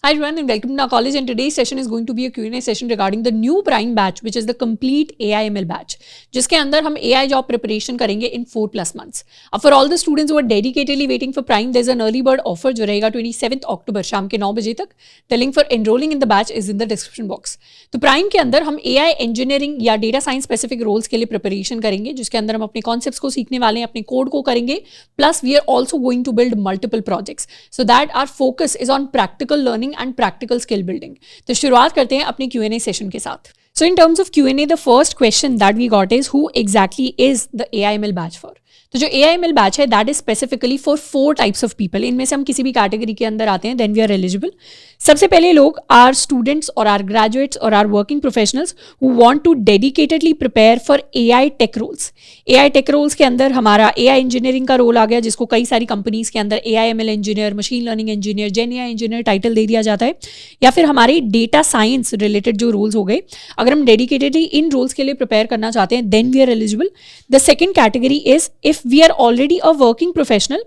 Hi everyone and welcome to our college, and today's session is going to be a Q&A session regarding the new Prime batch, which is the complete AI/ML batch, जिसके अंदर हम AI job preparation करेंगे in 4+ months. अब for all the students who are dedicatedly waiting for Prime, there's an early bird offer जो रहेगा 27th October शाम के 9 बजे तक. The link for enrolling in the batch is in the description box. तो Prime के अंदर हम AI engineering या data science specific roles के लिए preparation करेंगे, जिसके अंदर हम अपने concepts को सीखने वाले हैं, अपने code को करेंगे, plus we are also going to build multiple projects so that our focus is on practical learning and practical skill building. तो शुरुआत करते हैं अपने Q&A सेशन के साथ. So in terms of Q&A, the first question that we got is who exactly is the AI/ML batch for? तो जो AI/ML batch है that is specifically for 4 types of people. इनमें से हम किसी भी कैटेगरी के अंदर आते हैं देन वी आर एलिजिबल. सबसे पहले लोग आर स्टूडेंट्स और आर ग्रेजुएट्स और are working professionals who want to dedicatedly prepare for AI tech roles. AI tech roles के अंदर हमारा AI इंजीनियरिंग का रोल आ गया, जिसको कई सारी कंपनीज के अंदर AI/ML engineer, machine learning engineer, gen AI engineer title दे दिया जाता है. या फिर हमारे डेटा साइंस रिलेटेड जो रोल्स हो गए, अगर हम डेडिकेटेडली इन रोल्स के लिए प्रिपेयर करना चाहते हैं then we are eligible. The second category is if we are already a working professional,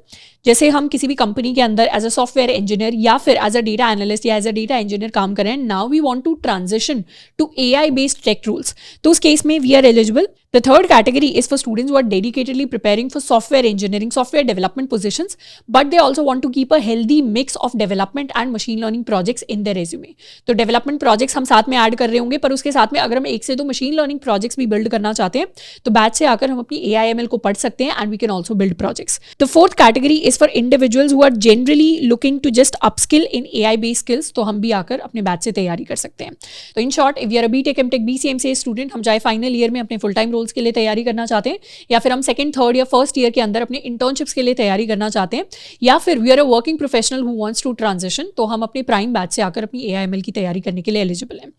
जैसे हम किसी भी कंपनी के अंदर एज अ सॉफ्टवेयर इंजीनियर या फिर एज अ डेटा एनालिस्ट या एज अ डेटा इंजीनियर काम कर रहे हैं, now we want to transition to AI based tech rules, तो उस केस में we are eligible. The third category is for students who are dedicatedly preparing for software engineering, software development positions, but they also want to keep a healthy mix of development and machine learning projects in their resume. तो development projects हम साथ में add कर रहे होंगे, पर उसके साथ में अगर हम 1 से 2 machine learning projects भी build करना चाहते हैं तो बैच से आकर हम अपनी AI/ML को पढ़ सकते हैं and we can also build projects. The fourth category is for individuals who are generally looking to just upskill in AI based skills, तो हम भी आकर अपने बैच से तैयारी कर सकते हैं. तो in short, if we are a BTech, MTech, BCMCA student, हम चाहे फाइनल ईयर में अपने फुल टाइम रोल्स के लिए तैयारी करना चाहते हैं, या फिर हम सेकंड, थर्ड या फर्स्ट ईयर के अंदर अपने इंटर्नशिप्स के लिए तैयारी करना चाहते हैं, या फिर we are a working professional who wants to transition, तो हम अपने प्राइम बैच से आकर अपनी AI/ML की तैयारी करने के लिए एलिजिबल हैं.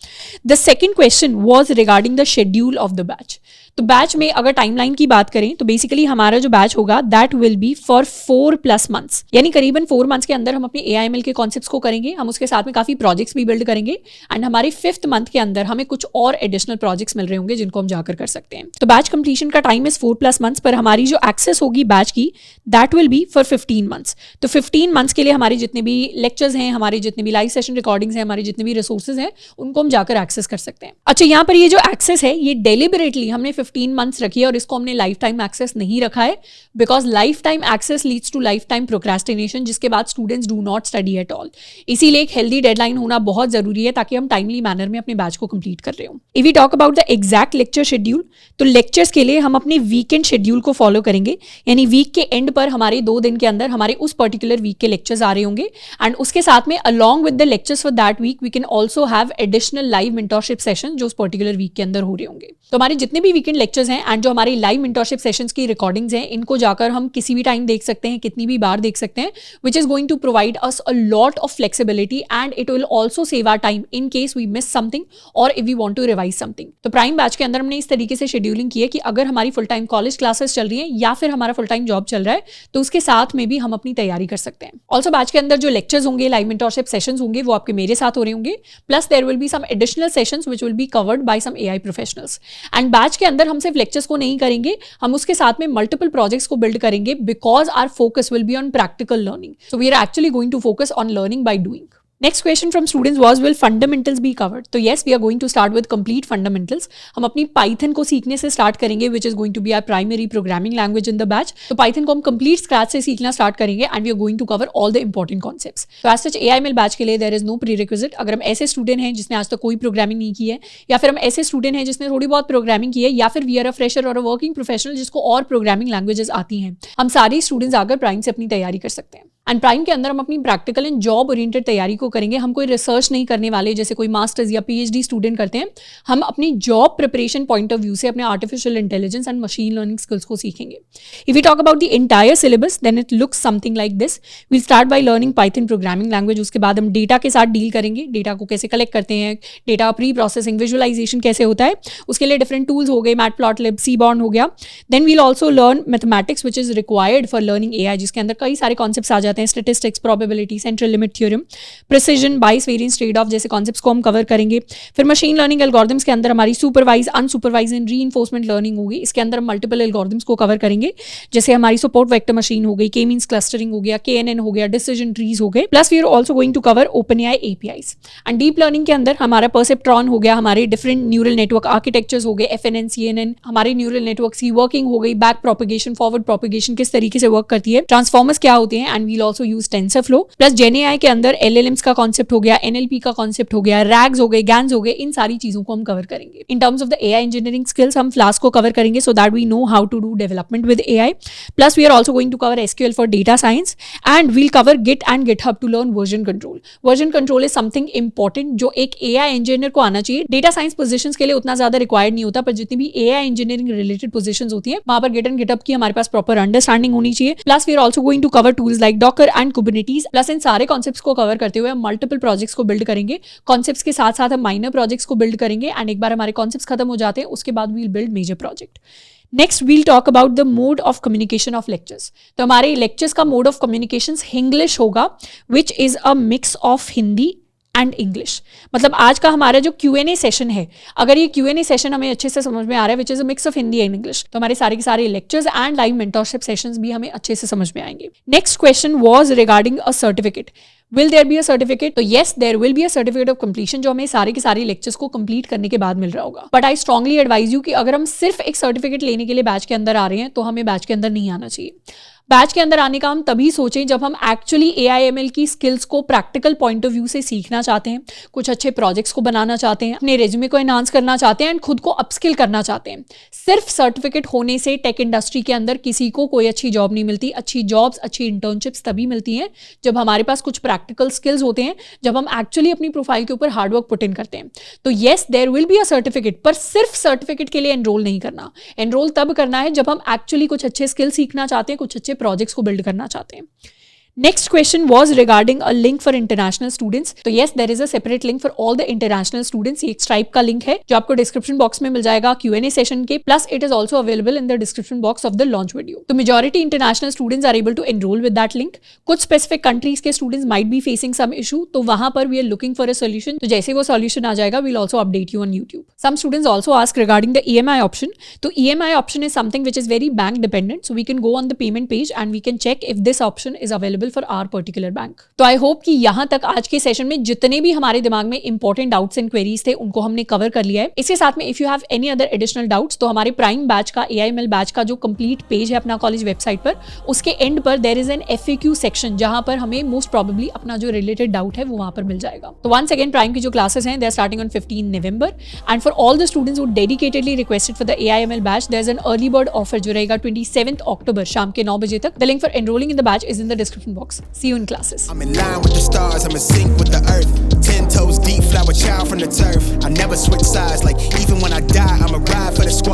The second question was regarding the schedule of the batch. तो बैच में अगर टाइमलाइन की बात करें तो बेसिकली हमारा जो बैच होगा that will be for 4+ months, यानी करीबन 4 months के अंदर हम अपने AI/ML के कॉन्सेप्ट्स को करेंगे. हम उसके साथ में काफी प्रोजेक्ट्स भी बिल्ड करेंगे एंड हमारे 5th month के अंदर हमें कुछ और एडिशनल प्रोजेक्ट्स मिल रहे होंगे जिनको हम जाकर कर सकते हैं. तो बैच कंप्लीशन का टाइम इज 4+ months, पर हमारी जो एक्सेस होगी बैच की that will be for 15 months. तो 15 months के लिए हमारे जितने भी लेक्चर्स हैं, हमारे जितने भी लाइव सेशन रिकॉर्डिंग्स हैं, हमारे जितने भी रिसोर्सेज हैं, उनको हम जाकर एक्सेस कर सकते हैं. अच्छा, यहाँ पर ये जो एक्सेस है ये डेलिबरेटली हमने 15 months रखी है और इसको हमने लाइफ टाइम एक्सेस नहीं रखा है, because life time access leads to life time procrastination, जिसके बाद students do not study at all. इसीलिए एक हेल्दी डेडलाइन होना बहुत जरूरी है ताकि हम टाइमली मैनर में अपने बैच को कंप्लीट कर रहे हो. If we talk about the exact lecture schedule, तो लेक्चर्स के लिए हम अपने वीकेंड शेड्यूल को फॉलो करेंगे, यानी वीक के एंड पर हमारे 2 दिन के अंदर हमारे उस पर्टिकुलर वीक के लेक्चर्स आ रहे होंगे, एंड उसके साथ में along with the lectures for that week we can also have additional live mentorship session जो उस पर्टिकुलर वीक के अंदर हो रहे होंगे. तो हमारे जितने भी वीकेंड लेक्चर्स हैं एंड जो हमारी लाइव मेंटरशिप सेशंस की रिकॉर्डिंग्स हैं, इनको जाकर हम किसी भी टाइम देख सकते हैं, कितनी भी बार देख सकते हैं, which is going to provide us a lot of flexibility and it will also save our time in case we miss something और if we want to revise something. तो प्राइम बैच के अंदर हमने इस तरीके से शेड्यूलिंग की है कि अगर हमारी फुल टाइम कॉलेज क्लासेस चल रही हैं या फिर हमारा फुल टाइम जॉब चल रहा है तो उसके साथ में भी हम अपनी तैयारी कर सकते हैं. ऑल्सो बैच के अंदर जो लेक्चर्स होंगे, लाइव मेंटरशिप सेशंस होंगे, वो आपके मेरे साथ हो रहे होंगे, plus there will be some additional sessions which will be covered by some AI professionals. And batch के अंदर हम सिर्फ लेक्चर्स को नहीं करेंगे, हम उसके साथ में मल्टीपल प्रोजेक्ट्स को बिल्ड करेंगे, because our focus will be on practical learning. So we are actually going to focus on learning by doing. Next question from students was will fundamentals be covered. तो yes, we are going to start with complete fundamentals. हम अपनी Python को सीखने से start करेंगे, which is going to be our primary programming language in the batch. तो Python को हम कंप्लीट स्क्रैच से सीखना स्टार्ट करेंगे and we are going to cover all the important concepts. तो एज सच AI/ML बैच के लिए देयर इज नो प्रीरिक्विजिट. अगर हम ऐसे स्टूडेंट हैं जिसने आज तक कोई प्रोग्रामिंग नहीं की है, या फिर हम ऐसे स्टूडेंट हैं जिसने थोड़ी बहुत प्रोग्रामिंग की है, या फिर वी आर अ फ्रेशर और अ वर्किंग प्रोफेशनल जिसको और प्रोग्रामिंग लैंग्वेजेस आती हैं, हम सारे स्टूडेंट्स आकर प्राइम से अपनी तैयारी कर सकते हैं. एंड प्राइम के अंदर हम अपनी प्रैक्टिकल एंड जॉब ओरिएंटेड तैयारी को करेंगे. हम कोई रिसर्च नहीं करने वाले जैसे कोई मास्टर्स या PhD स्टूडेंट करते हैं. हम अपनी job preparation point of view से अपने artificial intelligence and machine learning skills को सीखेंगे. If we talk about the entire syllabus then it looks something like this. We'll start by learning Python programming language. उसके बाद हम data के साथ deal करेंगे, डेटा को कैसे कलेक्ट करते हैं, डेटा प्री प्रोसेसिंग, विजुअलाइजेशन कैसे होता है, उसके लिए डिफरेंट टूल्स हो गए, मैटप्लॉटलिब, सीबॉर्न हो गया. Then we'll also learn mathematics which is required for learning AI, जिसके अंदर कई सारे कॉन्सेप्ट्स आ जाते हैं जाते हैं, statistics, probability, central limit theorem, precision, बाइस, वेरिएंस, ट्रेड ऑफ जैसे कॉन्सेप्ट्स को हम कवर करेंगे। फिर मशीन लर्निंग एल्गोरिथम्स के अंदर हमारी supervised, unsupervised and reinforcement learning होगी। इसके अंदर हम मल्टीपल एल्गोरिथम्स को कवर करेंगे, जैसे हमारी सपोर्ट वेक्टर मशीन हो गई, के मींस क्लस्टरिंग हो गया, KNN हो गया, डिसीजन ट्रीज हो गए। Plus we are also going to cover OpenAI APIs and deep learning के अंदर हमारा परसेप्ट्रॉन हो गया, हमारे डिफरेंट न्यूरल नेटवर्क आर्किटेक्चर्स हो गए, FNN, CNN, हमारे न्यूरल नेटवर्क्स की वर्किंग हो गई, बैक प्रोपेगेशन, फॉरवर्ड प्रोपेगेशन किस तरीके से वर्क करती है, ट्रांसफॉर्मर्स क्या होते हैं, and we'll also use TensorFlow. Plus GenAI के अंदर LLMs का कॉन्सेप्ट हो गया, NLP का कॉन्सेप्ट हो गया, RAGs हो गए, GANs हो गए, इन सारी चीजों को हम कवर करेंगे। In terms of the AI engineering skills हम फ्लास्क को कवर करेंगे so that we know how to do development with AI। Plus we are also going to cover SQL for data science and we'll cover Git and GitHub to learn version control. Version control is something important जो एक AI engineer को आना चाहिए। Data science positions के लिए उतना ज्यादा required नहीं होता, पर जितनी भी AI इंजीनियरिंग रिलेटेड पोजीशंस होती है वहां पर Git एंड GitHub की हमारे पास प्रॉपर अंडरस्टैंडिंग होनी चाहिए। Plus we are also going to cover tools like Docker and Kubernetes। Plus इन सारे कॉन्सेप्ट्स को कवर करते हुए हम मल्टीपल प्रोजेक्ट्स को बिल्ड करेंगे। कॉन्सेप्ट्स के साथ साथ हम माइनर प्रोजेक्ट्स को बिल्ड करेंगे एंड एक बार हमारे कॉन्सेप्ट्स खत्म हो जाते हैं उसके बाद we'll build major project. Next we'll talk about the mode of communication of lectures. तो हमारे लेक्चर्स का मोड ऑफ कम्युनिकेशन हिंग्लिश होगा, which is a mix of Hindi and English. मतलब आज का हमारा जो Q&A सेशन है, अगर ये Q&A सेशन हमें अच्छे से समझ में आ रहा है, which is a mix of Hindi and English, तो हमारे सारे के सारे lectures and live mentorship sessions भी हमें अच्छे से समझ में आएंगे। Next question was regarding a certificate. Will there be a certificate? तो yes, there will be a certificate of completion जो हमें सारे के सारे लेक्चर्स को कंप्लीट करने के बाद मिल रहा होगा। But I strongly advise you कि अगर हम सिर्फ एक सर्टिफिकेट लेने के लिए बैच के अंदर आ रहे हैं तो हमें बैच के अंदर नहीं आना चाहिए। बैच के अंदर आने का हम तभी सोचें जब हम एक्चुअली AI/ML की स्किल्स को प्रैक्टिकल पॉइंट ऑफ व्यू से सीखना चाहते हैं, कुछ अच्छे प्रोजेक्ट्स को बनाना चाहते हैं, अपने रेज्यूमे को एनहांस करना चाहते हैं एंड खुद को अपस्किल करना चाहते हैं। सिर्फ सर्टिफिकेट होने से टेक इंडस्ट्री के अंदर किसी को कोई अच्छी जॉब नहीं मिलती। अच्छी जॉब्स, अच्छी इंटर्नशिप्स तभी मिलती हैं जब हमारे पास कुछ प्रैक्टिकल स्किल्स होते हैं, जब हम एक्चुअली अपनी प्रोफाइल के ऊपर हार्डवर्क पुट इन करते हैं। तो yes, there will be a certificate, पर सिर्फ सर्टिफिकेट के लिए एनरोल नहीं करना। एनरोल तब करना है जब हम एक्चुअली कुछ अच्छे स्किल सीखना चाहते हैं, कुछ अच्छे प्रोजेक्ट्स को बिल्ड करना चाहते हैं। Next question was regarding a link for international students. तो yes, there is a separate link for all the international students. ये एक Stripe का लिंक है जो आपको डिस्क्रिप्शन बॉक्स में मिल जाएगा Q&A सेशन के। Plus it is also available in the description box of the launch video. तो majority international students are able to enrol with that link. कुछ स्पेसिफिक कंट्रीज के students might be facing some issue, तो वहां पर we are looking for a solution. तो जैसे वो solution आ जाएगा we'll also update you on YouTube. Some students also ask regarding the EMI option. तो EMI option is something which is very bank dependent, so we can go on the payment page and we can check if this option is available for our particular bank. तो I hope कि यहां तक आज के session में जितने भी हमारे दिमाग में इंपॉर्टेंट डाउट्स एंड क्वेरीज थे उनको हमने कवर कर लिया है। इसके साथ में if you have any other additional doubts तो हमारे प्राइम बैच का AI/ML बैच का जो कंप्लीट पेज है अपना कॉलेज वेबसाइट पर, उसके एंड पर there is an FAQ section जहां पर हमें मोस्ट प्रोबेबली अपना जो रिलेटेड डाउट है वो वहां पर मिल जाएगा। तो वंस अगेन प्राइम की जो क्लासेस हैं they are starting on 15 November and for all the students who dedicatedly requested for the AI/ML batch there is an early bird offer जो रहेगा 27 अक्टूबर शाम के 9 बजे तक। The link for enrolling in the batch is in the description box. See you in classes. with the stars, I'm in sync with the earth. 10 toes deep, flower child from the turf. I never switch sides, like even when I die, I'ma ride for the square.